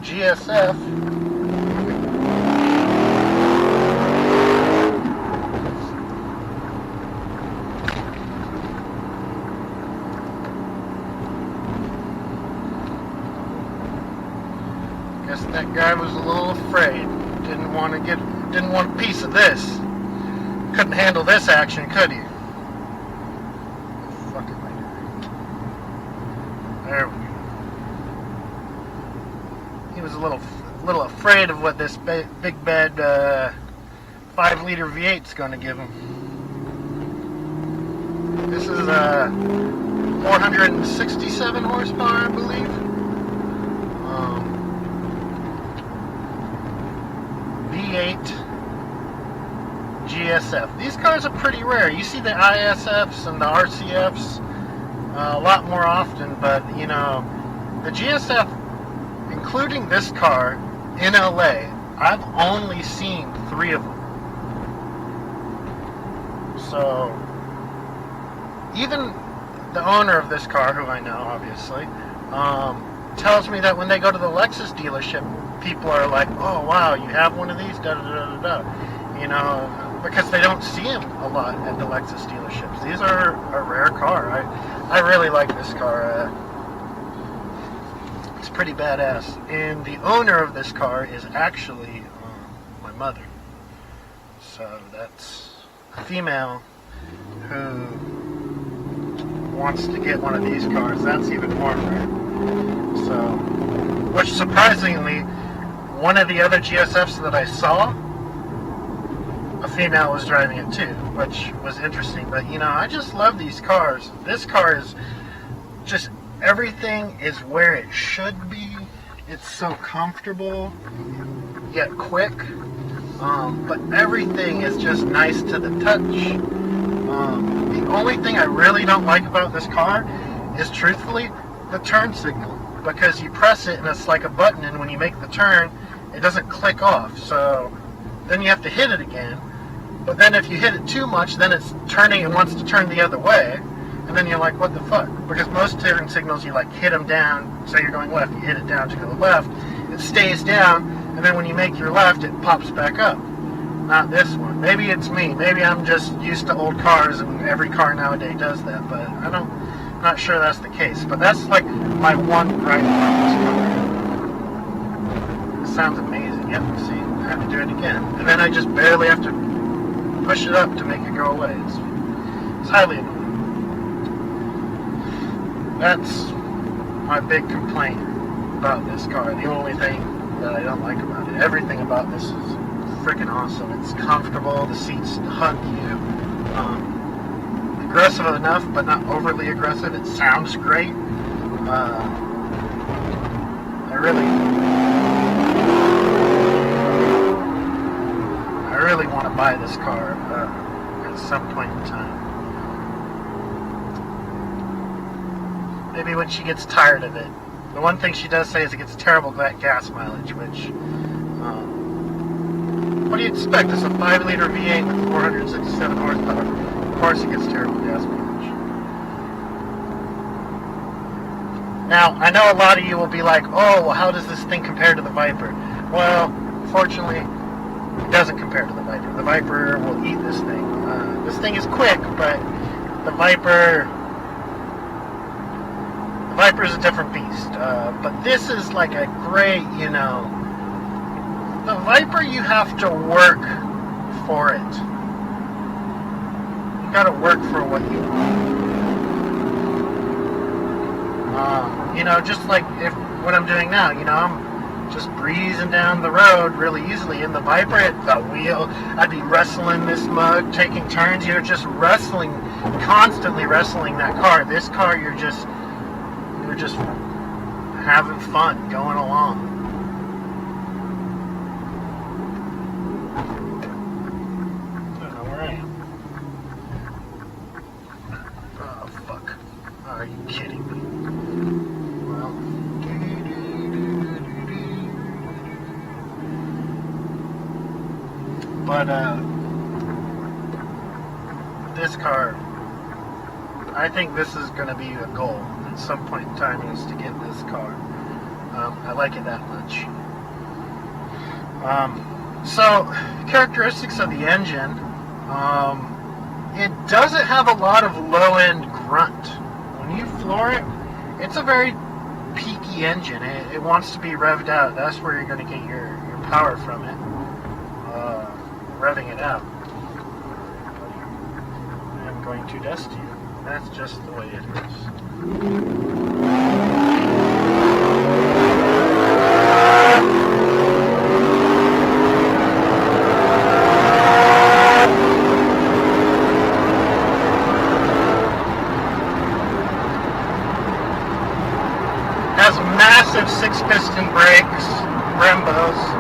GSF. Guess that guy was a little afraid. Didn't want a piece of this. Couldn't handle this action, could he? What the fuck am I doing? There we go. He was a little afraid of what this big bed 5-liter V8 is going to give him. This is 467 horsepower, I believe. V8 GSF. These cars are pretty rare. You see the ISFs and the RCFs a lot more often, but you know, the GSF, including this car in LA, I've only seen 3 of them. So even the owner of this car, who I know obviously, tells me that when they go to the Lexus dealership, people are like, oh wow, you have one of these, da da da da da, you know, because they don't see them a lot at the Lexus dealerships. These are a rare car. I really like this car. It's pretty badass. And the owner of this car is actually my mother. So that's a female who wants to get one of these cars. That's even more rare. So, which surprisingly, one of the other GSFs that I saw, a female was driving it too, which was interesting. But you know, I just love these cars. This car is just, everything is where it should be. It's so comfortable, yet quick. But everything is just nice to the touch. The only thing I really don't like about this car is, truthfully, the turn signal. Because you press it and it's like a button, and when you make the turn, it doesn't click off. So then you have to hit it again. But then if you hit it too much, then it's turning, it wants to turn the other way. And then you're like, what the fuck? Because most turn signals, you like hit them down, say you're going left, you hit it down to go left, it stays down, and then when you make your left, it pops back up. Not this one. Maybe it's me. Maybe I'm just used to old cars, and every car nowadays does that, but I'm not sure that's the case. But that's like my one gripe about this car. It sounds amazing. Yep, see, I have to do it again. And then I just barely have to push it up to make it go away. It's highly annoying. That's my big complaint about this car. The only thing that I don't like about it. Everything about this is freaking awesome. It's comfortable. The seats hug you. Aggressive enough, but not overly aggressive. It sounds great. I really want to buy this car at some point in time. Maybe when she gets tired of it. The one thing she does say is it gets terrible gas mileage, which, what do you expect? It's a 5-liter V8 with 467 horsepower. Of course it gets terrible gas mileage. Now, I know a lot of you will be like, oh, well, how does this thing compare to the Viper? Well, fortunately, it doesn't compare to the Viper. The Viper will eat this thing. This thing is quick, but the Viper is a different beast. But this is like a great, you know, the Viper, you have to work for it. You gotta work for what you want. You know, just like what I'm doing now, you know, I'm just breezing down the road really easily. In the Viper, the wheel, I'd be wrestling this mug, taking turns. You're just wrestling, constantly wrestling that car. This car, you're just having fun, going along. I don't know where I am. Oh, fuck. Are you kidding me? Well, but, this car, I think this is going to be a goal at some point in time, is to get this car. I like it that much. So, characteristics of the engine. It doesn't have a lot of low-end grunt. When you floor it, it's a very peaky engine. It wants to be revved out. That's where you're going to get your power from it. Revving it out. I'm going to dust you. That's just the way it is. Has massive 6-piston brakes, Brembos.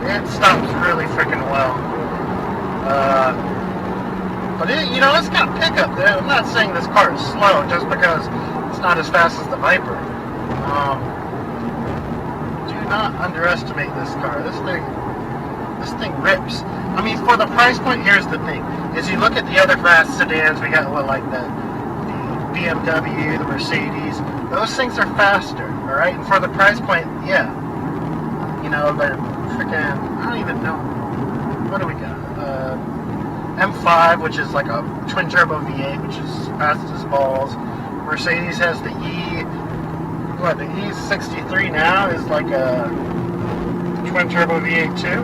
It stops really freaking well. But it's got pickup there. I'm not saying this car is slow just because it's not as fast as the Viper. Do not underestimate this car. This thing rips. I mean, for the price point, here's the thing: is you look at the other fast sedans, we got like the BMW, the Mercedes. Those things are faster, all right. And for the price point, yeah, they're freaking. I don't even know. What do we got? M5, which is like a twin turbo V8, which is fast as balls. Mercedes has the the E63 now is like a twin turbo V8 too.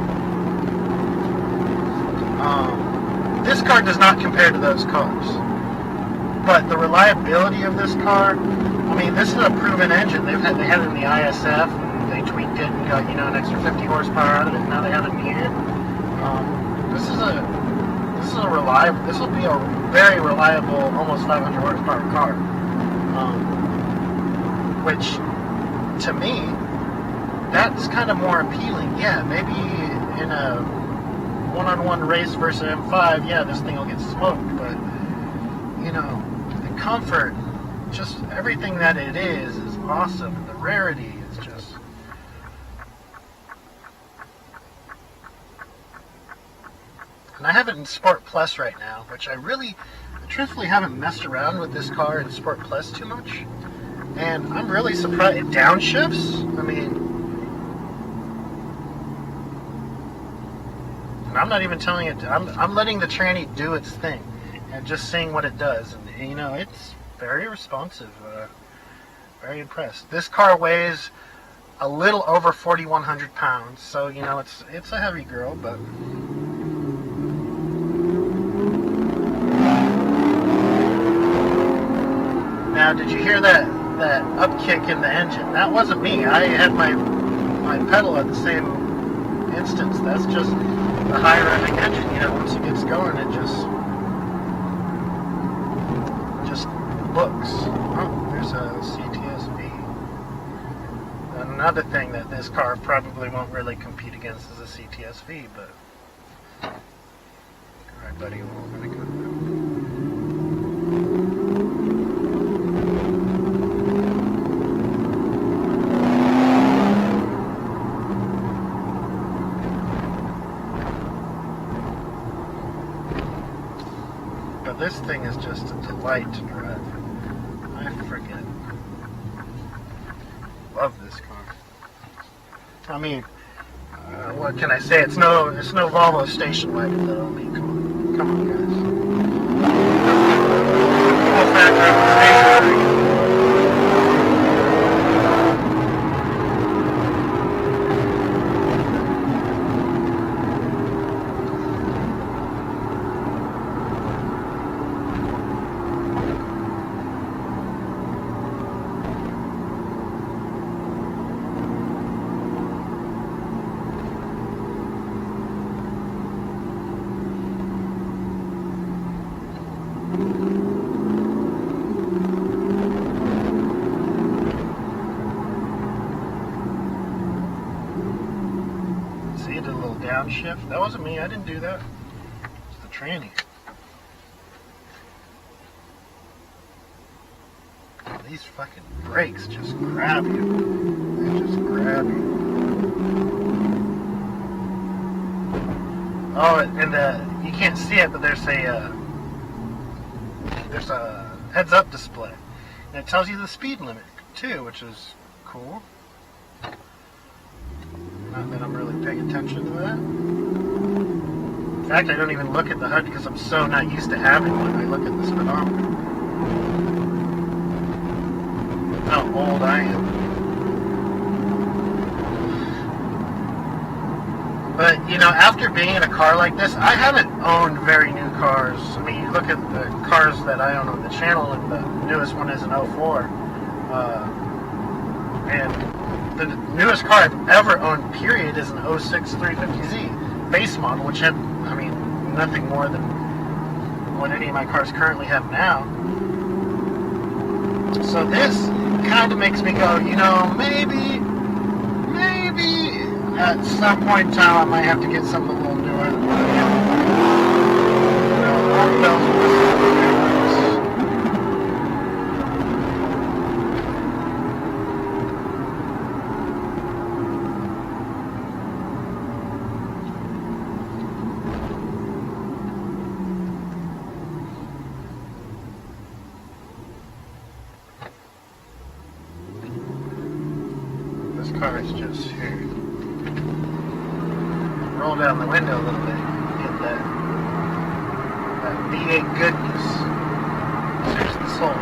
This car does not compare to those cars, but the reliability of this car, I mean, this is a proven engine. They had it in the ISF, and they tweaked it and got an extra 50 horsepower out of it. And now they have it here. This will be a very reliable, almost 500 horsepower car. Which, to me, that's kind of more appealing. Yeah, maybe in a one-on-one race versus M5, yeah, this thing will get smoked, but, the comfort, just everything that it is awesome. The rarity is just... And I have it in Sport Plus right now, which I truthfully haven't messed around with this car in Sport Plus too much. And I'm really surprised. It downshifts. I mean, and I'm not even telling it. I'm letting the tranny do its thing, and just seeing what it does. And it's very responsive. Very impressed. This car weighs a little over 4,100 pounds, so it's a heavy girl, but. Now, did you hear that upkick in the engine? That wasn't me. I had my pedal at the same instance. That's just the high revving engine. Once it gets going, it just books. Oh, there's a CTSV. Another thing that this car probably won't really compete against is a CTSV, but alright, buddy, we're gonna go now. This thing is just a delight to drive. I freaking love this car. I mean, what can I say? It's no Volvo station wagon that'll be. Come on, guys. Full factor of the station wagon. See, it did a little downshift. That wasn't me. I didn't do that. It's the tranny. These fucking brakes just grab you. They just grab you. Oh, and you can't see it, but there's a heads-up display. And it tells you the speed limit too, which is cool. Not that I'm really paying attention to that. In fact, I don't even look at the HUD because I'm so not used to having one. I look at the speedometer. How old I am. But, you know, after being in a car like this, I haven't owned very new cars. I mean, you look at the cars that I own on the channel, and the newest one is an '04. And the newest car I've ever owned, period, is an '06 350Z base model, which had, I mean, nothing more than what any of my cars currently have now. So this kind of makes me go, you know, maybe at some point in time I might have to get something a little newer. You know, more bells and this car is just here. Roll down the window a little bit, get that V8 goodness. There's the soul.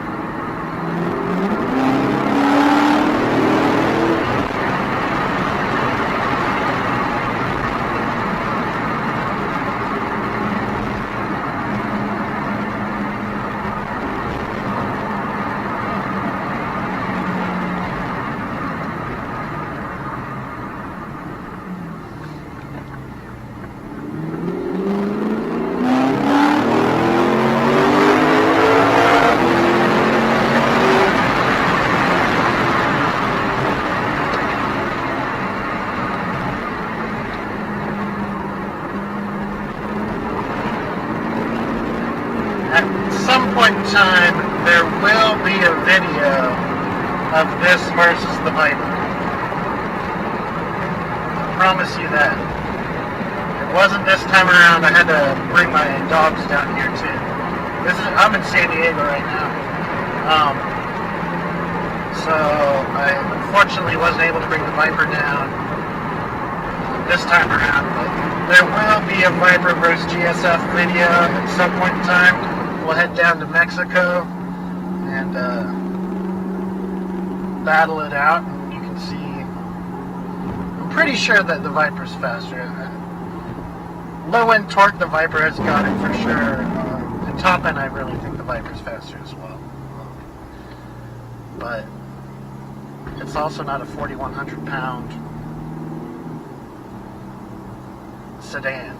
At some point in time, there will be a video of this versus the Viper. I promise you that. It wasn't this time around. I had to bring my dogs down here too. I'm in San Diego right now. So I unfortunately wasn't able to bring the Viper down this time around. But there will be a Viper versus GSF video at some point in time. We'll head down to Mexico and battle it out, and you can see. I'm pretty sure that the Viper's faster. Low end torque, the Viper has got it for sure. And top end, I really think the Viper's faster as well. But it's also not a 4,100 pound sedan.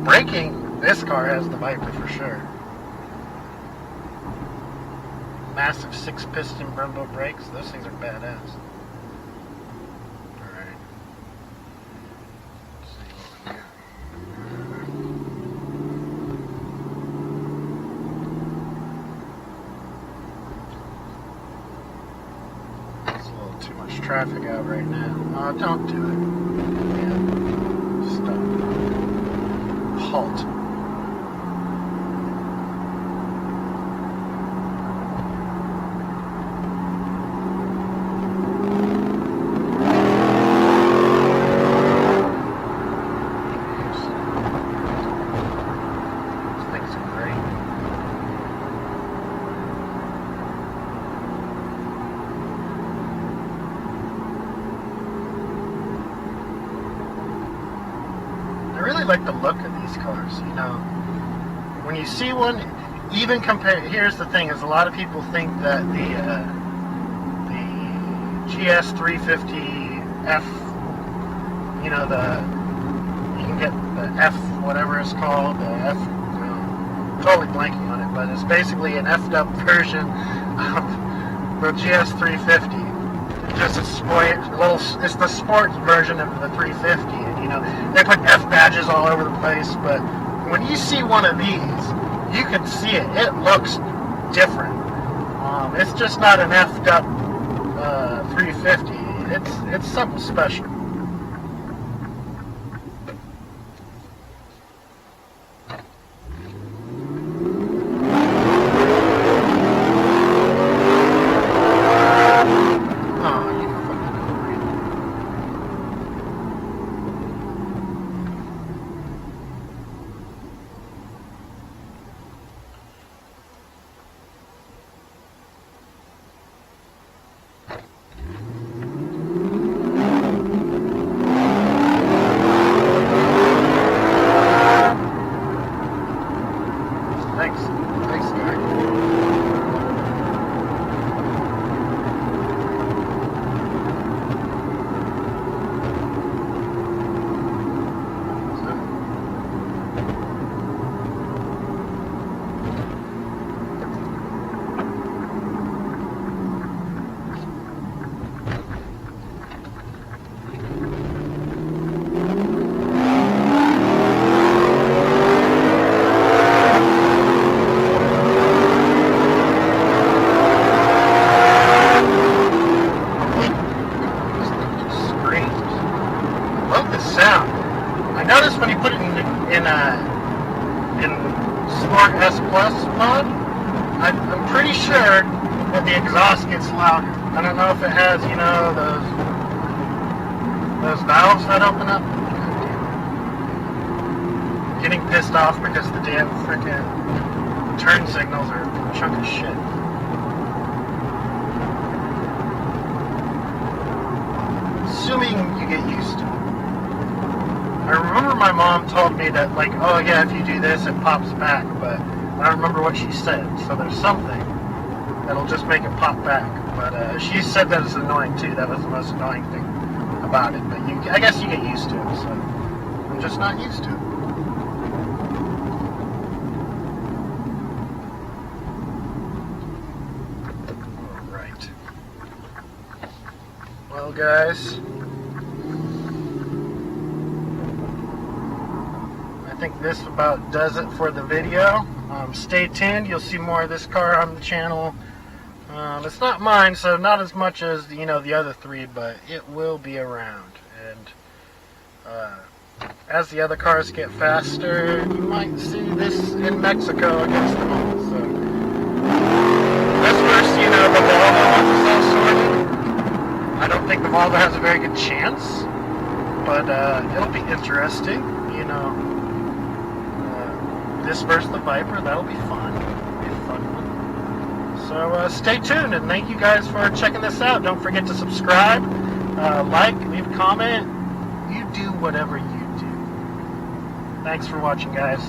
Braking, this car has the Viper for sure. Massive 6-piston Brembo brakes. Those things are badass. Alright. Let's see what we got. There's a little too much traffic out right now. Oh, don't do it. Yeah. Stop. Halt. I really like the look of these cars, you know. When you see one, even compare, here's the thing, is a lot of people think that the GS 350F, you know, you can get the F, whatever it's called, the F, totally blanking on it, but it's basically an F'd up version of the GS 350. Just a sport, it's the sports version of the 350, and you know, they put F badges all over the place, but when you see one of these, you can see it. It looks different. It's just not an F'd up 350. It's something special. in Sport S Plus mode, I'm pretty sure that the exhaust gets louder. I don't know if it has, you know, those valves that open up. Getting pissed off because the damn frickin' turn signals are a chunk of shit. Assuming you get used to it. I remember my mom told me that, like, oh yeah, if you do this, it pops back, but I don't remember what she said. So there's something that'll just make it pop back. But she said that it's annoying too. That was the most annoying thing about it. But I guess you get used to it. So I'm just not used to it. All right. Well, guys, I think this about does it for the video. Stay tuned. You'll see more of this car on the channel. It's not mine, so not as much as, you know, the other three, but it will be around. And as the other cars get faster, you might see this in Mexico against them all. So this first, you know, the Volvo is all sorted. I don't think the Volvo has a very good chance, but it'll be interesting, you know. This versus the Viper, that'll be fun. It'll be a fun one. So stay tuned, and thank you guys for checking this out. Don't forget to subscribe, like, leave a comment. You do whatever you do. Thanks for watching, guys.